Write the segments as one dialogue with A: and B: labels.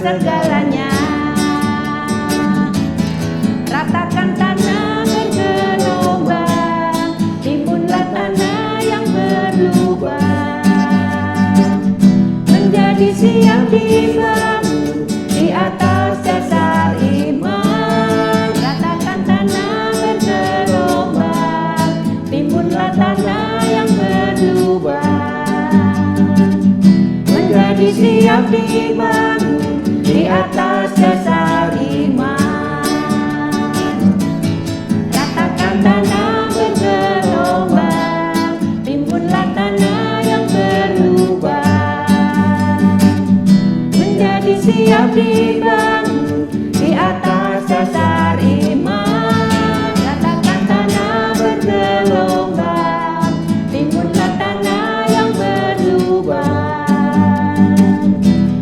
A: segalanya. Ratakan tanah bergelombang, timbunlah tanah yang berlubang, menjadi siap dibangun di atas dasar iman. Ratakan tanah bergelombang, timbunlah tanah yang berlubang, menjadi siap dibangun di atas dasar iman. Ratakan tanah bergelombang, timbunlah tanah yang berlubang, menjadi siap dibangun di atas dasar iman. Ratakan tanah bergelombang, timbunlah tanah yang berlubang,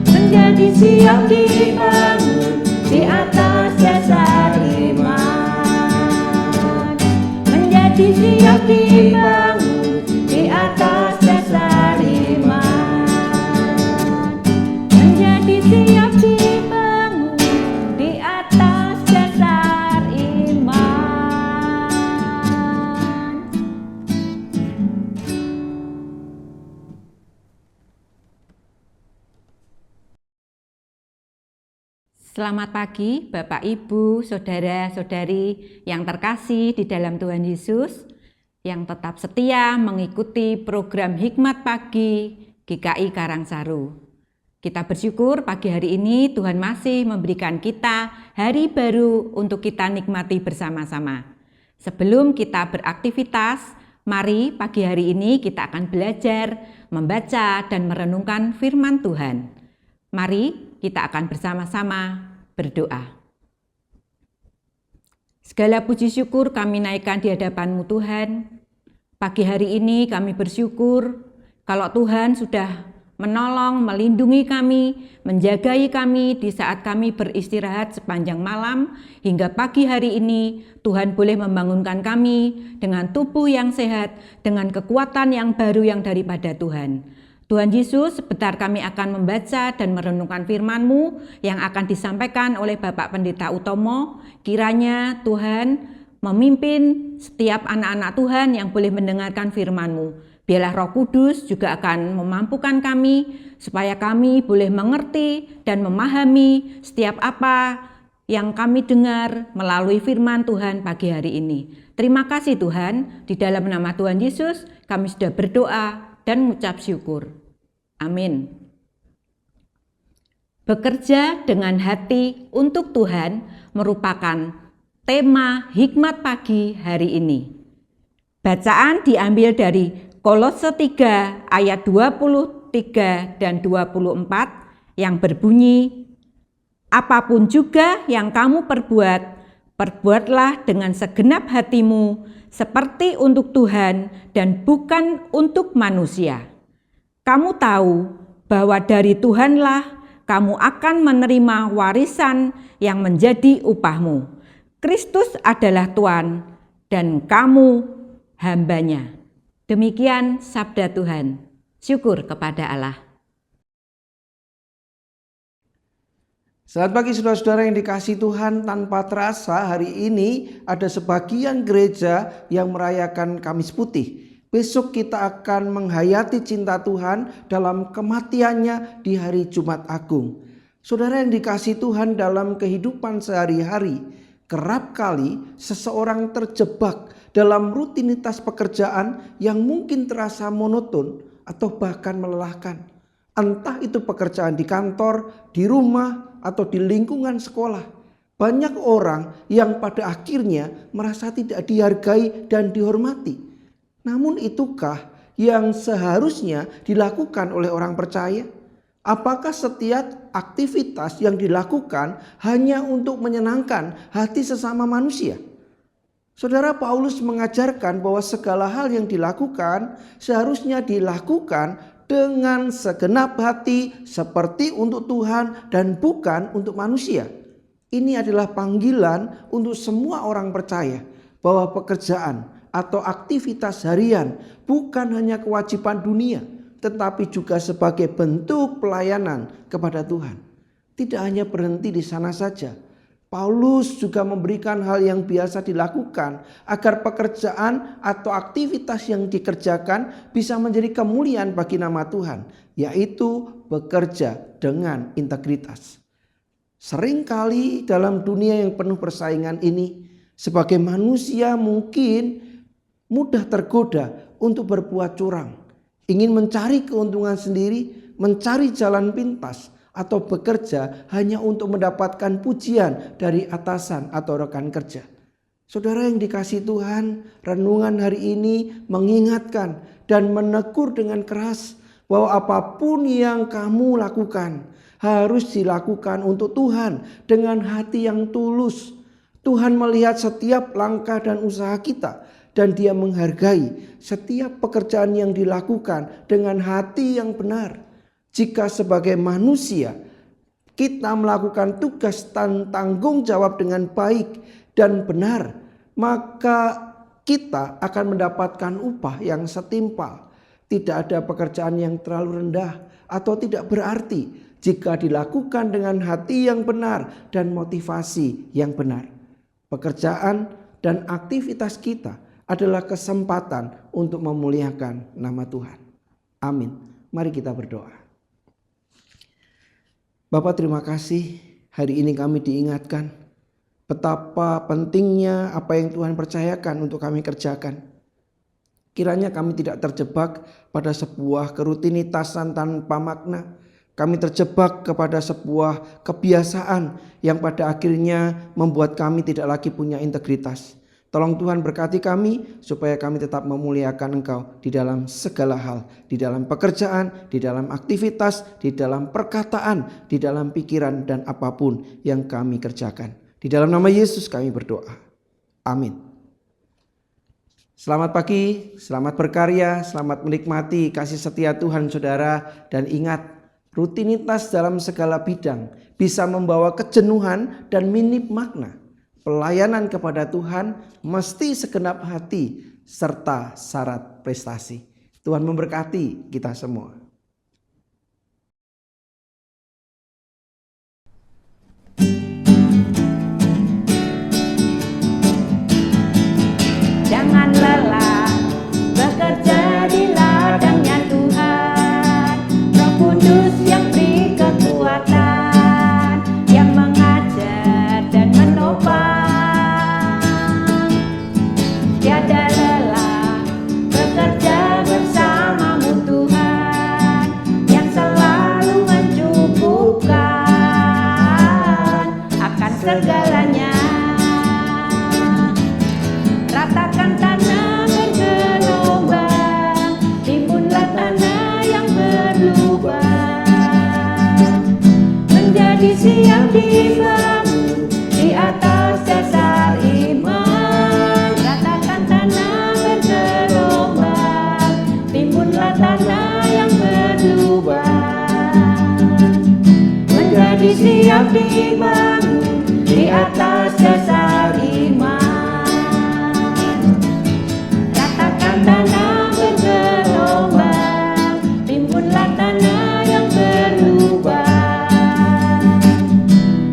A: menjadi siap dibangun di atas dasar iman. Menjadi siap dibangun di atas dasar iman. Menjadi siap dibangun di atas dasar iman. Selamat pagi Bapak Ibu, Saudara-saudari yang terkasih di dalam Tuhan Yesus, yang tetap setia mengikuti program Hikmat Pagi GKI Karangsaru. Kita bersyukur pagi hari ini Tuhan masih memberikan kita hari baru untuk kita nikmati bersama-sama. Sebelum kita beraktivitas, mari pagi hari ini kita akan belajar, membaca dan merenungkan firman Tuhan. Mari kita akan bersama-sama berdoa. Segala puji syukur kami naikkan di hadapan-Mu Tuhan. Pagi hari ini kami bersyukur kalau Tuhan sudah menolong, melindungi kami, menjagai kami di saat kami beristirahat sepanjang malam hingga pagi hari ini. Tuhan boleh membangunkan kami dengan tubuh yang sehat, dengan kekuatan yang baru yang daripada Tuhan. Tuhan Yesus, sebentar kami akan membaca dan merenungkan firman-Mu yang akan disampaikan oleh Bapak Pendeta Utomo. Kiranya Tuhan memimpin setiap anak-anak Tuhan yang boleh mendengarkan firman-Mu. Biarlah Roh Kudus juga akan memampukan kami supaya kami boleh mengerti dan memahami setiap apa yang kami dengar melalui firman Tuhan pagi hari ini. Terima kasih Tuhan, di dalam nama Tuhan Yesus kami sudah berdoa dan mengucap syukur. Amin. Bekerja dengan hati untuk Tuhan merupakan tema Hikmat Pagi hari ini. Bacaan diambil dari Kolose 3 ayat 23 dan 24 yang berbunyi, apapun juga yang kamu perbuat, perbuatlah dengan segenap hatimu seperti untuk Tuhan dan bukan untuk manusia. Kamu tahu bahwa dari Tuhanlah kamu akan menerima warisan yang menjadi upahmu. Kristus adalah Tuhan dan kamu hambanya. Demikian sabda Tuhan. Syukur kepada Allah.
B: Selamat pagi saudara-saudara yang dikasihi Tuhan. Tanpa terasa hari ini ada sebagian gereja yang merayakan Kamis Putih. Besok kita akan menghayati cinta Tuhan dalam kematiannya di hari Jumat Agung. Saudara yang dikasihi Tuhan, dalam kehidupan sehari-hari, kerap kali seseorang terjebak dalam rutinitas pekerjaan yang mungkin terasa monoton atau bahkan melelahkan. Entah itu pekerjaan di kantor, di rumah, atau di lingkungan sekolah. Banyak orang yang pada akhirnya merasa tidak dihargai dan dihormati. Namun itukah yang seharusnya dilakukan oleh orang percaya? Apakah setiap aktivitas yang dilakukan hanya untuk menyenangkan hati sesama manusia? Saudara, Paulus mengajarkan bahwa segala hal yang dilakukan seharusnya dilakukan dengan segenap hati seperti untuk Tuhan dan bukan untuk manusia. Ini adalah panggilan untuk semua orang percaya bahwa pekerjaan atau aktivitas harian bukan hanya kewajiban dunia, tetapi juga sebagai bentuk pelayanan kepada Tuhan. tidak hanya berhenti di sana saja. Paulus juga memberikan hal yang biasa dilakukan agar pekerjaan atau aktivitas yang dikerjakan bisa menjadi kemuliaan bagi nama Tuhan, yaitu bekerja dengan integritas. Seringkali dalam dunia yang penuh persaingan ini, sebagai manusia mungkin mudah tergoda untuk berbuat curang, ingin mencari keuntungan sendiri, mencari jalan pintas, atau bekerja hanya untuk mendapatkan pujian dari atasan atau rekan kerja. Saudara yang dikasihi Tuhan, renungan hari ini mengingatkan dan menegur dengan keras bahwa apapun yang kamu lakukan harus dilakukan untuk Tuhan dengan hati yang tulus. Tuhan melihat setiap langkah dan usaha kita, dan Dia menghargai setiap pekerjaan yang dilakukan dengan hati yang benar. Jika sebagai manusia kita melakukan tugas dan tanggung jawab dengan baik dan benar, maka kita akan mendapatkan upah yang setimpal. Tidak ada pekerjaan yang terlalu rendah atau tidak berarti jika dilakukan dengan hati yang benar dan motivasi yang benar. Pekerjaan dan aktivitas kita adalah kesempatan untuk memuliakan nama Tuhan. Amin. Mari kita berdoa. Bapak, terima kasih hari ini kami diingatkan betapa pentingnya apa yang Tuhan percayakan untuk kami kerjakan. Kiranya kami tidak terjebak pada sebuah kerutinitasaan tanpa makna. Kami terjebak kepada sebuah kebiasaan yang pada akhirnya membuat kami tidak lagi punya integritas. Tolong Tuhan berkati kami supaya kami tetap memuliakan Engkau di dalam segala hal. Di dalam pekerjaan, di dalam aktivitas, di dalam perkataan, di dalam pikiran dan apapun yang kami kerjakan. Di dalam nama Yesus kami berdoa. Amin. Selamat pagi, selamat berkarya, selamat menikmati kasih setia Tuhan saudara. Dan ingat, rutinitas dalam segala bidang bisa membawa kejenuhan dan minim makna. Pelayanan kepada Tuhan mesti segenap hati serta syarat prestasi. Tuhan memberkati kita semua.
A: Jangan lelah bekerja di ladangnya Tuhan. Roh Kudus yang beri kekuatan, yang mengajar dan menopang. Tiada lelah bekerja bersamamu Tuhan, yang selalu mencukupkan akan segalanya. Ratakan tanah bergelombang, timbunlah tanah yang berlubang, menjadi siap dibangun di atas dasar iman. Ratakan tanah bergelombang, timbunlah tanah yang berlubang, menjadi siap dibangun di atas dasar iman. Tanah bergelombang, timbunlah tanah yang berlubang,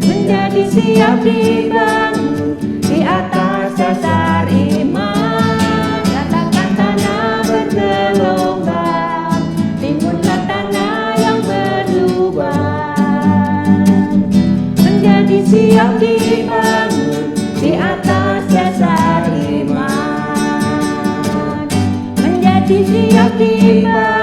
A: menjadi siap dibangun di atas dasar iman. Ratakan tanah bergelombang, timbunlah tanah yang berlubang, menjadi siap dibangun di atas dasar iman. Siap dibangun